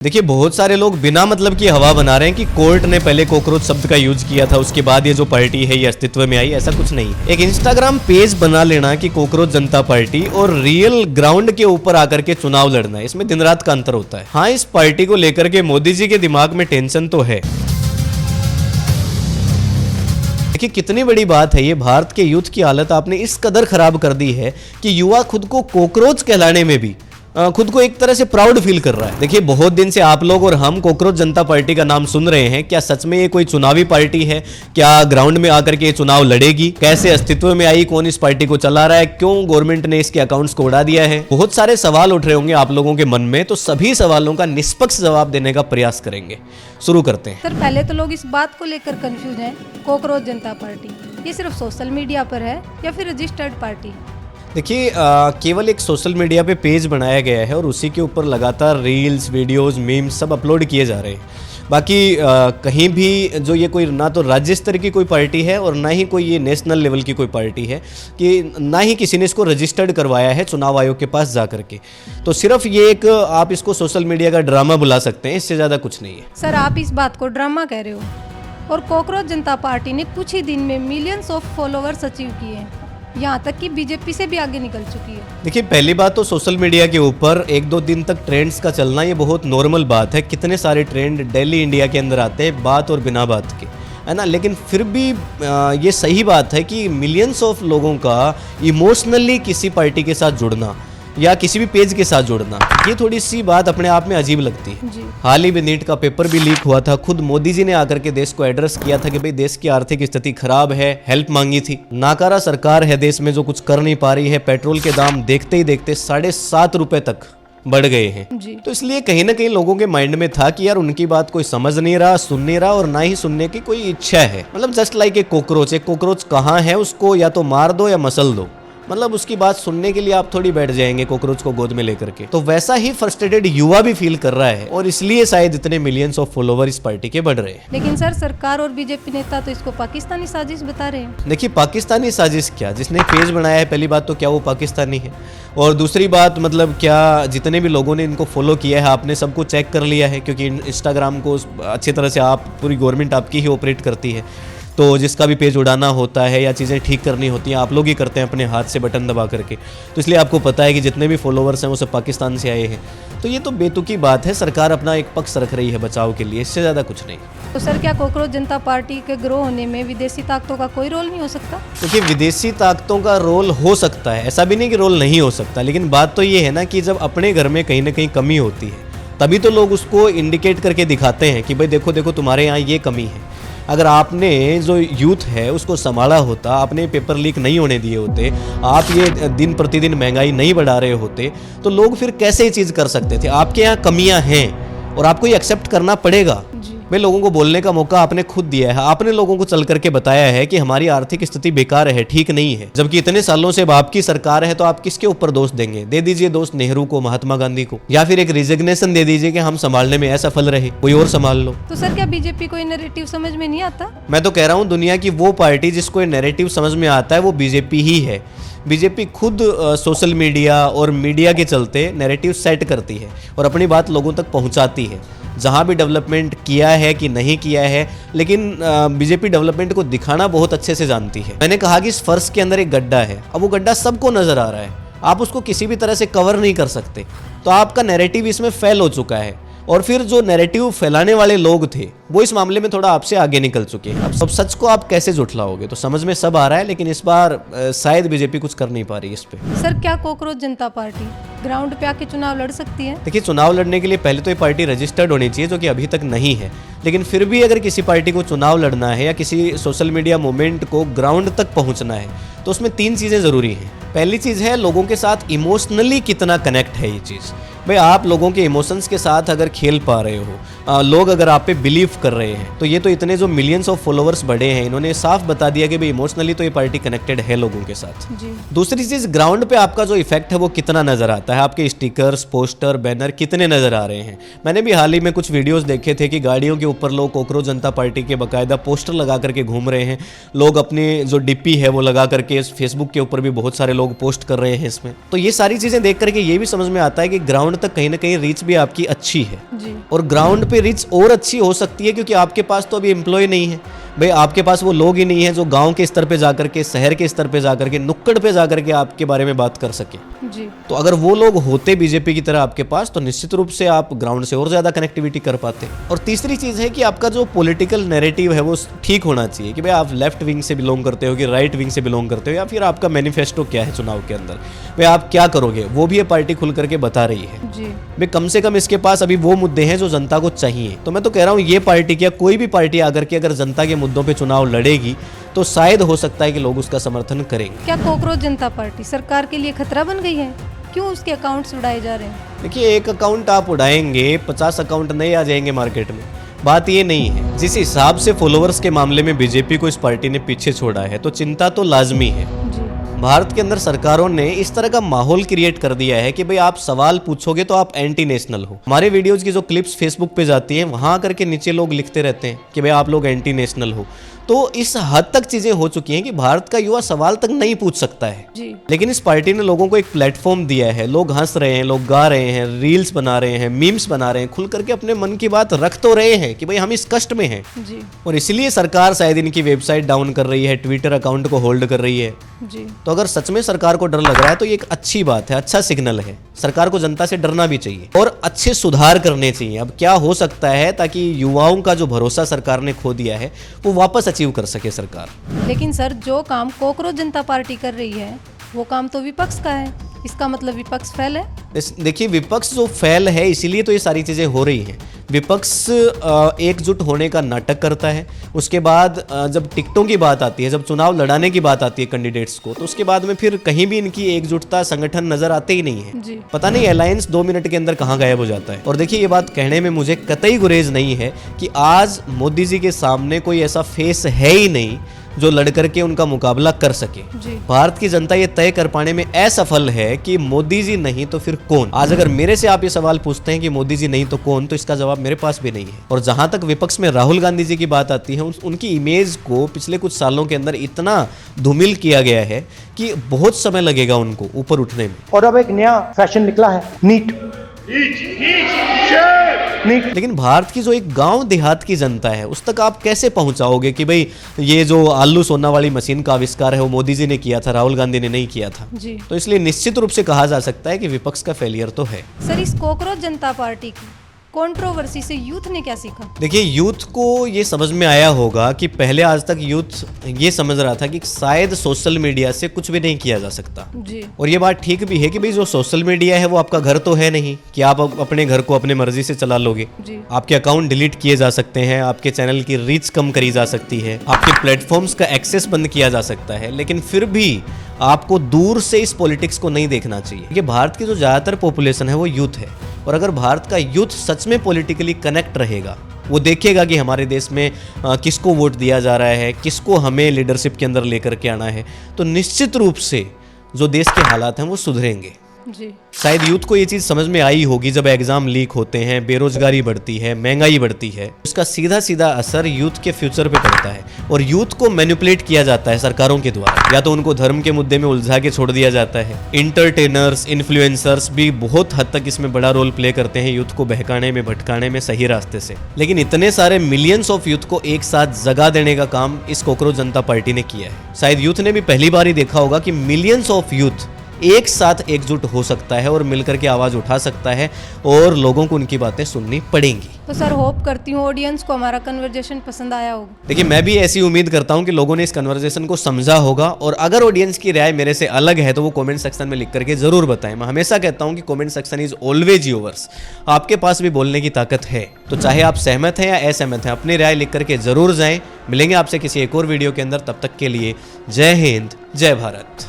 देखिए बहुत सारे लोग बिना मतलब की हवा बना रहे हैं कि कोर्ट ने पहले कॉकरोच शब्द का यूज किया था, उसके बाद ये जो पार्टी है ये अस्तित्व में आई। ऐसा कुछ नहीं। एक इंस्टाग्राम पेज बना लेना कि कॉकरोच जनता पार्टी और रियल ग्राउंड के ऊपर आकर के चुनाव लड़ना है, इसमें दिन रात का अंतर होता है। हाँ, इस पार्टी को लेकर के मोदी जी के दिमाग में टेंशन तो है। देखिए कितनी बड़ी बात है ये, भारत के यूथ की हालत आपने इस कदर खराब कर दी है कि युवा खुद को कॉकरोच कहलाने में भी खुद को एक तरह से प्राउड फील कर रहा है। देखिए बहुत दिन से आप लोग और हम कॉकरोच जनता पार्टी का नाम सुन रहे हैं। क्या सच में ये कोई चुनावी पार्टी है? क्या ग्राउंड में आकर के चुनाव लड़ेगी? कैसे अस्तित्व में आई? कौन इस पार्टी को चला रहा है? क्यों गवर्नमेंट ने इसके अकाउंट्स को उड़ा दिया है? बहुत सारे सवाल उठ रहे होंगे आप लोगों के मन में, तो सभी सवालों का निष्पक्ष जवाब देने का प्रयास करेंगे। शुरू करते हैं। सर पहले तो लोग इस बात को लेकर कंफ्यूज हैं, कॉकरोच जनता पार्टी ये सिर्फ सोशल मीडिया पर है या फिर रजिस्टर्ड पार्टी? देखिए केवल एक सोशल मीडिया पे पेज बनाया गया है और उसी के ऊपर लगातार रील्स, वीडियोस, मीम्स सब अपलोड किए जा रहे हैं। बाकी कहीं भी जो ये कोई ना तो राज्य स्तर की कोई पार्टी है और ना ही कोई ये नेशनल लेवल की कोई पार्टी है, कि ना ही किसी ने इसको रजिस्टर्ड करवाया है चुनाव आयोग के पास जा करके। तो सिर्फ ये एक आप इसको सोशल मीडिया का ड्रामा बुला सकते हैं, इससे ज़्यादा कुछ नहीं है। सर आप इस बात को ड्रामा कह रहे हो, और कॉकरोच जनता पार्टी ने कुछ ही दिन में मिलियंस ऑफ फॉलोअर्स अचीव किए हैं, यहाँ तक कि बीजेपी से भी आगे निकल चुकी है। देखिए पहली बात तो सोशल मीडिया के ऊपर एक दो दिन तक ट्रेंड्स का चलना ये बहुत नॉर्मल बात है। कितने सारे ट्रेंड डेली इंडिया के अंदर आते हैं बात और बिना बात के, है ना। लेकिन फिर भी ये सही बात है कि मिलियंस ऑफ लोगों का इमोशनली किसी पार्टी के साथ जुड़ना या किसी भी पेज के साथ जुड़ना, ये थोड़ी सी बात अपने आप में अजीब लगती है। हाल ही में नीट का पेपर भी लीक हुआ था। खुद मोदी जी ने आकर के देश को एड्रेस किया था कि भाई देश की आर्थिक स्थिति खराब है, हेल्प मांगी थी। नाकारा सरकार है देश में जो कुछ कर नहीं पा रही है। पेट्रोल के दाम देखते ही देखते 7.5 रुपए तक बढ़ गए हैं। तो इसलिए कहीं ना कहीं लोगों के माइंड में था कि यार उनकी बात कोई समझ नहीं रहा, सुन नहीं रहा और ना ही सुनने की कोई इच्छा है। मतलब जस्ट लाइक एक कॉकरोच कहाँ है, उसको या तो मार दो या मसल दो, मतलब उसकी बात सुनने के लिए आप थोड़ी बैठ जाएंगे कॉकरोच को गोद में लेकर के। तो वैसा ही फ्रस्ट्रेटेड युवा भी फील कर रहा है और इसलिए शायद इतने मिलियंस ऑफ फॉलोवर इस पार्टी के बढ़ रहे हैं। लेकिन सर सरकार और बीजेपी नेता तो इसको पाकिस्तानी साजिश बता रहे हैं। देखिए पाकिस्तानी साजिश क्या, जिसने पेज बनाया है पहली बात तो क्या वो पाकिस्तानी है? और दूसरी बात मतलब क्या जितने भी लोगों ने इनको फॉलो किया है आपने सबको चेक कर लिया है? क्योंकि इंस्टाग्राम को अच्छी तरह से आप पूरी गवर्नमेंट आपकी ही ऑपरेट करती है, तो जिसका भी पेज उड़ाना होता है या चीज़ें ठीक करनी होती हैं आप लोग ही करते हैं अपने हाथ से बटन दबा करके। तो इसलिए आपको पता है कि जितने भी फॉलोवर्स हैं वो सब पाकिस्तान से आए हैं। तो ये तो बेतुकी बात है, सरकार अपना एक पक्ष रख रही है बचाव के लिए, इससे ज़्यादा कुछ नहीं। तो सर क्या कॉकरोच जनता पार्टी के ग्रो होने में विदेशी ताकतों का कोई रोल नहीं हो सकता? देखिए विदेशी ताकतों का रोल हो सकता है, ऐसा भी नहीं कि रोल नहीं हो सकता। लेकिन बात तो ये है ना कि जब अपने घर में कहीं ना कहीं कमी होती है तभी तो लोग उसको इंडिकेट करके दिखाते हैं कि भाई देखो देखो तुम्हारे यहाँ ये कमी है। अगर आपने जो यूथ है उसको संभाला होता, आपने पेपर लीक नहीं होने दिए होते, आप ये दिन प्रतिदिन महंगाई नहीं बढ़ा रहे होते, तो लोग फिर कैसे ये चीज़ कर सकते थे? आपके यहाँ कमियां हैं और आपको ये एक्सेप्ट करना पड़ेगा। भाई लोगों को बोलने का मौका आपने खुद दिया है, आपने लोगों को चल करके बताया है कि हमारी आर्थिक स्थिति बेकार है, ठीक नहीं है। जबकि इतने सालों से आपकी सरकार है तो आप किसके ऊपर दोष देंगे? दे दीजिए दोष नेहरू को, महात्मा गांधी को, या फिर एक रिजिग्नेशन दे दीजिए कि हम संभालने में असफल रहे, कोई और संभाल लो। तो सर क्या बीजेपी को ये नैरेटिव समझ में नहीं आता? मैं तो कह रहा हूँ दुनिया की वो पार्टी जिसको ये नैरेटिव समझ में आता है वो बीजेपी ही है। बीजेपी खुद सोशल मीडिया और मीडिया के चलते नैरेटिव सेट करती है और अपनी बात लोगों तक पहुंचाती है। जहां भी डेवलपमेंट किया है कि नहीं किया है, लेकिन बीजेपी डेवलपमेंट को दिखाना बहुत अच्छे से जानती है। मैंने कहा कि इस फर्श के अंदर एक गड्ढा है, अब वो गड्ढा सबको नजर आ रहा है, आप उसको किसी भी तरह से कवर नहीं कर सकते। तो आपका नैरेटिव इसमें फेल हो चुका है और फिर जो नैरेटिव फैलाने वाले लोग थे वो इस मामले में थोड़ा आपसे आगे निकल चुके हैं। अब सच को आप कैसे झुठलाओगे? तो समझ में सब आ रहा है, लेकिन इस बार शायद बीजेपी कुछ कर नहीं पा रही इस पे। सर क्या कॉकरोच जनता पार्टी ग्राउंड पे आके चुनाव लड़ सकती है? देखिए चुनाव लड़ने के लिए पहले तो ये पार्टी रजिस्टर्ड होनी चाहिए, जो कि अभी तक नहीं है। लेकिन फिर भी अगर किसी पार्टी को चुनाव लड़ना है या किसी सोशल मीडिया मूवमेंट को ग्राउंड तक पहुंचना है तो उसमें 3 चीज़ें ज़रूरी हैं। पहली चीज़ है लोगों के साथ इमोशनली कितना कनेक्ट है ये चीज़। भाई आप लोगों के इमोशंस के साथ अगर खेल पा रहे हो, लोग अगर आप पे बिलीव कर रहे हैं, तो ये तो इतने जो मिलियंस ऑफ फॉलोअर्स बढ़े हैं इन्होंने साफ बता दिया कि भाई इमोशनली तो ये पार्टी कनेक्टेड है लोगों के साथ। दूसरी चीज़ ग्राउंड पे आपका जो इफेक्ट है वो कितना नज़र आता है, आपके स्टिकर्स, पोस्टर, बैनर कितने नज़र आ रहे हैं। मैंने भी हाल ही में कुछ वीडियोज़ देखे थे कि गाड़ियों के ऊपर लोग कॉकरोच जनता पार्टी के बाकायदा पोस्टर लगा करके घूम रहे हैं। लोग अपनी जो डिप्पी है वो लगा करके फेसबुक के ऊपर भी बहुत सारे लोग पोस्ट कर रहे हैं इसमें। तो ये सारी चीज़ें देख करके ये भी समझ में आता है कि ग्राउंड तक कहीं ना कहीं रीच भी आपकी अच्छी है। जी और ग्राउंड पे रीच और अच्छी हो सकती है क्योंकि आपके पास तो अभी एम्प्लॉय नहीं है भाई, आपके पास वो लोग ही नहीं है जो गांव के स्तर पे जाकर के, शहर के स्तर पे जाकर के, नुक्कड़ पे जाकर के आपके बारे में बात कर सके। जी तो अगर वो लोग होते बीजेपी की तरह आपके पास तो निश्चित रूप से आप ग्राउंड से और ज्यादा कनेक्टिविटी कर पाते। और तीसरी चीज है कि आपका जो पॉलिटिकल नैरेटिव है वो ठीक होना चाहिए कि भाई आप लेफ्ट विंग से बिलोंग करते हो कि राइट विंग से बिलोंग करते हो, या फिर आपका मैनिफेस्टो क्या है चुनाव के अंदर, भाई आप क्या करोगे वो भी ये पार्टी खुल करके बता रही है। जी भाई कम से कम इसके पास अभी वो मुद्दे हैं जो जनता को चाहिए। तो मैं तो कह रहा हूँ ये पार्टी क्या कोई भी पार्टी आकर के अगर जनता के मुद्दों पे चुनाव लड़ेगी तो शायद हो सकता है कि लोग उसका समर्थन करेंगे। क्या कॉकरोच जनता पार्टी सरकार के लिए खतरा बन गई है? क्यों उसके अकाउंट्स उड़ाए जा रहे हैं? देखिए, एक अकाउंट आप उड़ाएंगे 50 अकाउंट नए आ जाएंगे मार्केट में। बात ये नहीं है। जिस हिसाब से फॉलोअर्स के मामले में बीजेपी को इस पार्टी ने पीछे छोड़ा है तो चिंता तो लाजमी है। जी भारत के अंदर सरकारों ने इस तरह का माहौल क्रिएट कर दिया है कि भाई आप सवाल पूछोगे तो आप एंटी नेशनल हो। हमारे वीडियोज की जो क्लिप्स फेसबुक पे जाती हैं वहां करके नीचे लोग लिखते रहते हैं कि भाई आप लोग एंटी नेशनल हो। तो इस हद तक चीजें हो चुकी हैं कि भारत का युवा सवाल तक नहीं पूछ सकता है। जी लेकिन इस पार्टी ने लोगों को एक प्लेटफॉर्म दिया है। लोग हंस रहे हैं, लोग गा रहे हैं, रील्स बना रहे हैं, मीम्स बना रहे हैं, खुल करके अपने मन की बात रख तो रहे हैं कि भाई हम इस कष्ट में हैं। जी और इसलिए सरकार शायद इनकी वेबसाइट डाउन कर रही है, ट्विटर अकाउंट को होल्ड कर रही है। जी तो अगर सच में सरकार को डर लग रहा है तो ये एक अच्छी बात है, अच्छा सिग्नल है। सरकार को जनता से डरना भी चाहिए और अच्छे सुधार करने चाहिए। अब क्या हो सकता है ताकि युवाओं का जो भरोसा सरकार ने खो दिया है वो वापस अचीव कर सके सरकार। लेकिन सर, जो काम कॉकरोच जनता पार्टी कर रही है वो काम तो विपक्ष का है। इसका मतलब विपक्ष फेल है? देखिए, विपक्ष जो फेल है इसीलिए तो ये सारी चीज़ें हो रही हैं। विपक्ष एकजुट होने का नाटक करता है। उसके बाद जब टिकटों की बात आती है, जब चुनाव लड़ाने की बात आती है कैंडिडेट्स को, तो उसके बाद में फिर कहीं भी इनकी एकजुटता, संगठन नजर आते ही नहीं है। जी पता नहीं अलायंस 2 मिनट के अंदर कहाँ गायब हो जाता है। और देखिए, ये बात कहने में मुझे कतई गुरेज नहीं है कि आज मोदी जी के सामने कोई ऐसा फेस है ही नहीं जो लड़ करके उनका मुकाबला कर सके। जी भारत की जनता ये तय कर पाने में असफल है कि मोदी जी नहीं तो फिर कौन। आज अगर मेरे से आप ये सवाल पूछते हैं कि मोदी जी नहीं तो कौन, तो इसका जवाब मेरे पास भी नहीं है। और जहां तक विपक्ष में राहुल गांधी जी की बात आती है, उनकी इमेज को पिछले कुछ सालों के अंदर इतना धूमिल किया गया है कि बहुत समय लगेगा उनको ऊपर उठने में। और अब एक नया फैशन निकला है, नीट। लेकिन भारत की जो एक गांव देहात की जनता है उस तक आप कैसे पहुंचाओगे कि भाई ये जो आलू सोना वाली मशीन का आविष्कार है वो मोदी जी ने किया था, राहुल गांधी ने नहीं किया था। जी तो इसलिए निश्चित रूप से कहा जा सकता है कि विपक्ष का फेलियर तो है। सर, इस कॉकरोच जनता पार्टी की कंट्रोवर्सी से यूथ ने क्या सीखा? देखिए, यूथ को ये समझ में आया होगा कि पहले आज तक यूथ ये समझ रहा था कि शायद सोशल मीडिया से कुछ भी नहीं किया जा सकता। जी और ये बात ठीक भी है कि भाई जो सोशल मीडिया है वो आपका घर तो है नहीं कि आप अपने घर को अपने मर्जी से चला लोगे। जी आपके अकाउंट डिलीट किए जा सकते हैं, आपके चैनल की रीच कम करी जा सकती है, आपके प्लेटफॉर्म्स का एक्सेस बंद किया जा सकता है। लेकिन फिर भी आपको दूर से इस पॉलिटिक्स को नहीं देखना चाहिए कि भारत की जो ज़्यादातर पॉपुलेशन है वो यूथ है। और अगर भारत का यूथ सच में पॉलिटिकली कनेक्ट रहेगा, वो देखेगा कि हमारे देश में किसको वोट दिया जा रहा है, किसको हमें लीडरशिप के अंदर लेकर के आना है, तो निश्चित रूप से जो देश के हालात हैं वो सुधरेंगे। जी शायद यूथ को ये चीज़ समझ में आई होगी जब एग्जाम लीक होते हैं, बेरोजगारी बढ़ती है, महंगाई बढ़ती है, उसका सीधा सीधा असर यूथ के फ्यूचर पे पड़ता है। और यूथ को मैनिपुलेट किया जाता है सरकारों के द्वारा, या तो उनको धर्म के मुद्दे में उलझा के छोड़ दिया जाता है। इंटरटेनर्स, इन्फ्लुएंसर्स भी बहुत हद तक इसमें बड़ा रोल प्ले करते हैं यूथ को बहकाने में, भटकाने में सही रास्ते से। लेकिन इतने सारे मिलियंस ऑफ यूथ को एक साथ जगा देने का काम इस कॉकरोच जनता पार्टी ने किया है। शायद यूथ ने भी पहली बार ही देखा होगा कि मिलियंस ऑफ यूथ एक साथ एकजुट हो सकता है और मिलकर के आवाज उठा सकता है और लोगों को उनकी बातें सुननी पड़ेंगी। तो सर, होप करती हूँ ऑडियंस को हमारा कन्वर्जेशन पसंद आया होगा। देखिए, मैं भी ऐसी उम्मीद करता हूं कि लोगों ने इस कन्वर्सेशन को समझा होगा। और अगर ऑडियंस की राय मेरे से अलग है तो वो कमेंट सेक्शन में लिख करके जरूर बताएं। मैं हमेशा कहता हूं कि comment section is always yours. आपके पास भी बोलने की ताकत है, तो चाहे आप सहमत हैं या असहमत हैं, अपनी राय लिख करके जरूर जाएं। मिलेंगे आपसे किसी एक और वीडियो के अंदर, तब तक के लिए जय हिंद, जय भारत।